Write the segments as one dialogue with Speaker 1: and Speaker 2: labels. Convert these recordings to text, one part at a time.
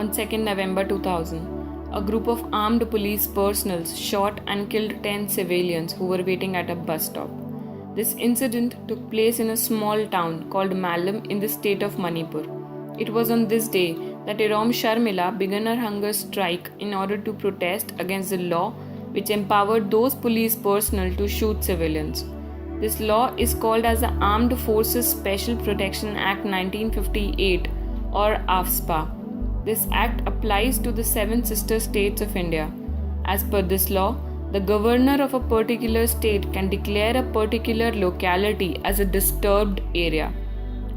Speaker 1: On 2nd November 2000, a group of armed police personnel shot and killed 10 civilians who were waiting at a bus stop. This incident took place in a small town called Mallam in the state of Manipur. It was on this day that Irom Sharmila began her hunger strike in order to protest against the law which empowered those police personnel to shoot civilians. This law is called as the Armed Forces Special Protection Act 1958 or AFSPA. This act applies to the 7 sister states of India. As per this law, the governor of a particular state can declare a particular locality as a disturbed area.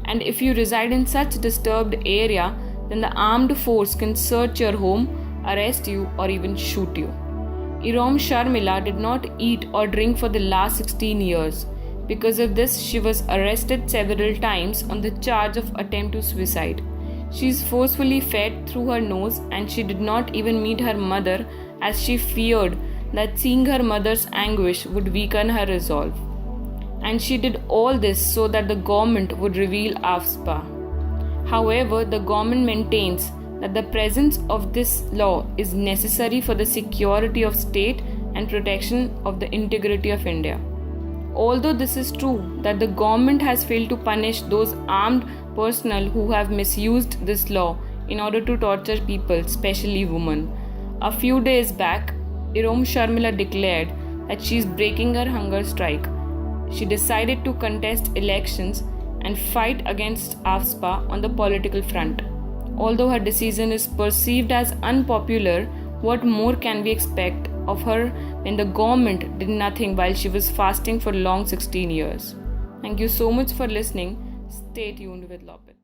Speaker 1: And if you reside in such disturbed area, then the armed force can search your home, arrest you, or even shoot you. Irom Sharmila did not eat or drink for the last 16 years. Because of this, she was arrested several times on the charge of attempt to suicide. She is forcefully fed through her nose and she did not even meet her mother as she feared that seeing her mother's anguish would weaken her resolve. And she did all this so that the government would reveal AFSPA. However, the government maintains that the presence of this law is necessary for the security of state and protection of the integrity of India. Although this is true that the government has failed to punish those armed personnel who have misused this law in order to torture people, especially women. A few days back, Irom Sharmila declared that she is breaking her hunger strike. She decided to contest elections and fight against AFSPA on the political front. Although her decision is perceived as unpopular, what more can we expect of her when the government did nothing while she was fasting for long 16 years? Thank you so much for listening. Stay tuned with Lopit.